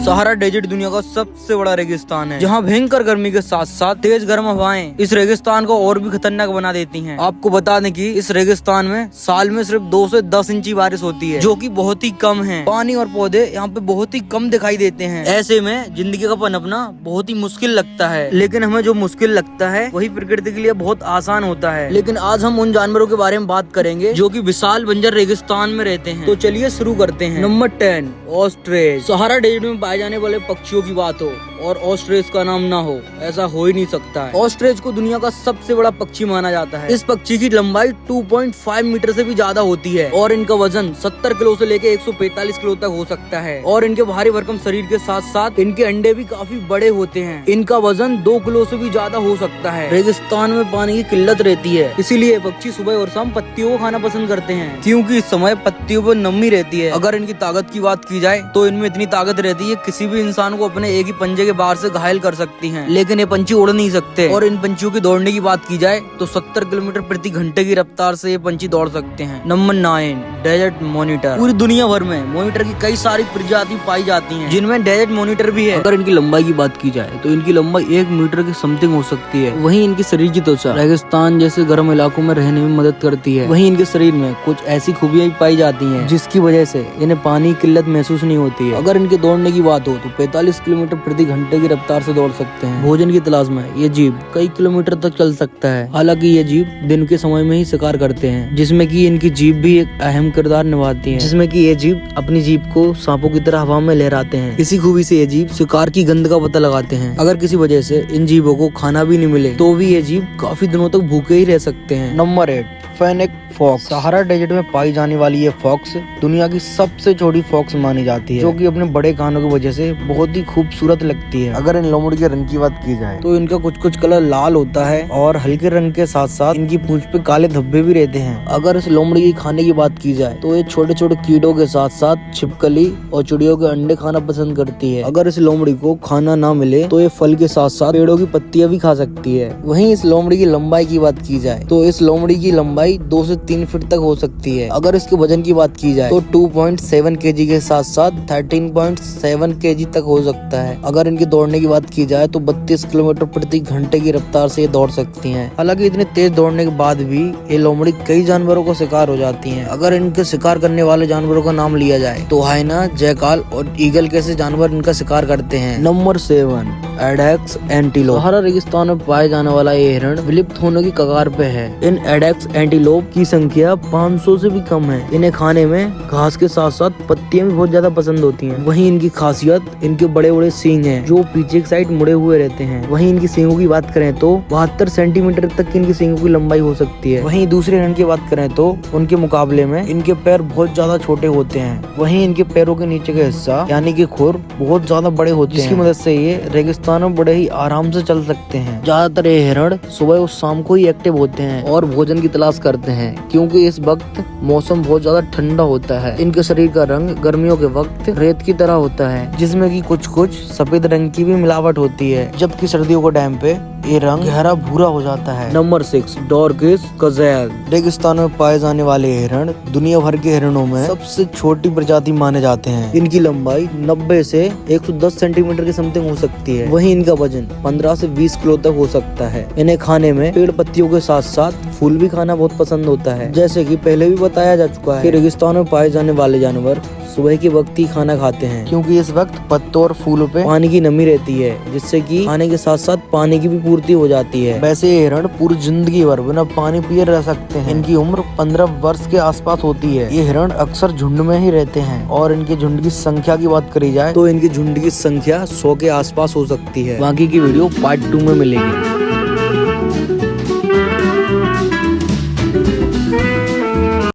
Sahara desert दुनिया का सबसे बड़ा रेगिस्तान है, जहाँ भयंकर गर्मी के साथ साथ तेज गर्म हवाएं इस रेगिस्तान को और भी खतरनाक बना देती हैं। आपको बता दें कि इस रेगिस्तान में साल में सिर्फ 2 से 10 इंची बारिश होती है, जो कि बहुत ही कम है। पानी और पौधे यहाँ पे बहुत ही कम दिखाई देते हैं। ऐसे में जिंदगी का पनपना बहुत ही मुश्किल लगता है, लेकिन हमें जो मुश्किल लगता है वही प्रकृति के लिए बहुत आसान होता है। लेकिन आज हम उन जानवरों के बारे में बात करेंगे जो कि विशाल बंजर रेगिस्तान में रहते हैं। तो चलिए शुरू करते हैं। Number 10, ostrich. सहारा डेजर्ट में पाए जाने वाले पक्षियों की बात हो और ऑस्ट्रिच का नाम ना हो, ऐसा हो ही नहीं सकता है। ऑस्ट्रिच को दुनिया का सबसे बड़ा पक्षी माना जाता है। इस पक्षी की लंबाई 2.5 मीटर से भी ज्यादा होती है और इनका वजन 70 किलो से लेकर 145 किलो तक हो सकता है। और इनके भारी भरकम शरीर के साथ साथ इनके अंडे भी काफी बड़े होते हैं। इनका वजन 2 किलो से भी ज्यादा हो सकता है। रेगिस्तान में पानी की किल्लत रहती है, इसीलिए पक्षी सुबह और शाम पत्तियों को खाना पसंद करते हैं, क्योंकि इस समय पत्तियों पर नमी रहती है। अगर इनकी ताकत की बात की जाए तो इनमें इतनी ताकत रहती है किसी भी इंसान को अपने एक ही पंजे के बाहर से घायल कर सकती हैं। लेकिन ये पंछी उड़ नहीं सकते। और इन पंछियों की दौड़ने की बात की जाए तो 70 किलोमीटर प्रति घंटे की रफ्तार से ये पंछी दौड़ सकते हैं। Number 9, desert monitor. पूरी दुनिया भर में मॉनिटर की कई सारी प्रजाति पाई जाती हैं, जिनमें डेजर्ट मॉनिटर भी है। अगर इनकी लंबाई की बात की जाए तो इनकी लंबाई 1 मीटर की समथिंग हो सकती है। वहीं इनकी शरीर की त्वचा रेगिस्तान जैसे गर्म इलाकों में रहने में मदद करती है। वहीं इनके शरीर में कुछ ऐसी खूबियां पाई जाती हैं जिसकी वजह से इन्हें पानी की किल्लत महसूस नहीं होती है। अगर इनके दौड़ने की बात हो तो 45 किलोमीटर प्रति घंटे की रफ्तार से दौड़ सकते हैं। भोजन की तलाश में ये जीव कई किलोमीटर तक चल सकता है। हालांकि ये जीव दिन के समय में ही शिकार करते हैं, जिसमें कि इनकी जीभ भी एक अहम किरदार निभाती है, जिसमें कि ये जीव अपनी जीभ को सांपों की तरह हवा में लहराते हैं। इसी खूबी से ये जीव शिकार की गंध का पता लगाते हैं। अगर किसी वजह से इन जीवों को खाना भी नहीं मिले तो भी ये जीव काफी दिनों तक भूखे ही रह सकते हैं। Number 8, fennec fox. Sahara desert में पाई जाने वाली ये फॉक्स दुनिया की सबसे छोटी फॉक्स मानी जाती है, जो कि अपने बड़े कानों की वजह से बहुत ही खूबसूरत लगती है। अगर इन लोमड़ी के रंग की बात की जाए तो इनका कुछ कलर लाल होता है और हल्के रंग के साथ साथ इनकी पूंछ पे काले धब्बे भी रहते हैं। अगर इस लोमड़ी की खाने की बात की जाए तो ये छोटे छोटे कीड़ों के साथ साथ छिपकली और चिड़ियों के अंडे खाना पसंद करती है। अगर इस लोमड़ी को खाना ना मिले तो ये फल के साथ साथ पेड़ों की पत्तियां भी खा सकती है। वहीं इस लोमड़ी की लंबाई की बात की जाए तो इस लोमड़ी की लंबाई 2 से 3 फीट तक हो सकती है। अगर इसके वजन की बात की जाए तो 2.7 केजी के साथ साथ 13.7 केजी तक हो सकता है। अगर इनकी दौड़ने की बात की जाए तो 32 किलोमीटर प्रति घंटे की रफ्तार से ये दौड़ सकती हैं। हालांकि इतने तेज दौड़ने के बाद भी ये लोमड़ी कई जानवरों को शिकार हो जाती हैं। अगर इनके शिकार करने वाले जानवरों का नाम लिया जाए तो हाइना, जैकाल और ईगल कैसे जानवर इनका शिकार करते हैं। Number 7, एडेक्स antelope. सहारा रेगिस्तान में पाए जाने वाला ये हिरण विलुप्त होने की कगार पे है। इन एडेक्स एंटीलोप की संख्या 500 से भी कम है। इन्हें खाने में घास के साथ साथ पत्तियां भी बहुत ज्यादा पसंद होती हैं। वहीं इनकी खासियत इनके बड़े बड़े सींग हैं, जो पीछे की साइड मुड़े हुए रहते हैं। वहीं इनकी सींगों की बात करें तो 72 सेंटीमीटर तक की इनकी सींगों की लंबाई हो सकती है। वहीं दूसरे हिरण की बात करें तो उनके मुकाबले में इनके पैर बहुत ज्यादा छोटे होते हैं। वहीं इनके पैरों के नीचे का हिस्सा यानी कि खुर बहुत ज्यादा बड़े होते हैं, जिसकी मदद से ये रेगिस्तान में बड़े ही आराम से चल सकते हैं। ज्यादातर ये हिरण सुबह और शाम को ही एक्टिव होते हैं और भोजन की तलाश करते हैं, क्योंकि इस वक्त मौसम बहुत ज्यादा ठंडा होता है। इनके शरीर का रंग गर्मियों के वक्त रेत की तरह होता है, जिसमें कि कुछ सफेद रंग की भी मिलावट होती है, जबकि सर्दियों के टाइम पे ये रंग गहरा भूरा हो जाता है। नंबर 6, डॉर्किश गज़ेल। रेगिस्तान में पाए जाने वाले हिरण दुनिया भर के हिरणों में सबसे छोटी प्रजाति माने जाते हैं। इनकी लंबाई 90 से 110 सेंटीमीटर की समथिंग हो सकती है। वहीं इनका वजन 15 से 20 किलो तक हो सकता है। इन्हें खाने में पेड़ पत्तियों के साथ साथ फूल भी खाना बहुत पसंद होता है। जैसे कि पहले भी बताया जा चुका है कि रेगिस्तान में पाए जाने वाले जानवर सुबह के वक्त ही खाना खाते हैं, क्योंकि इस वक्त पत्तों और फूलों पे पानी की नमी रहती है, जिससे कि खाने के साथ साथ पानी की भी पूर्ति हो जाती है। वैसे ये हिरण पूरी जिंदगी भर बिना पानी पिए रह सकते हैं। इनकी उम्र 15 वर्ष के आसपास होती है। ये हिरण अक्सर झुंड में ही रहते हैं और इनके झुंड की संख्या की बात करी जाए तो इनकी झुंड की संख्या 100 के आसपास हो सकती है। बाकी की वीडियो पार्ट 2 में मिलेगी।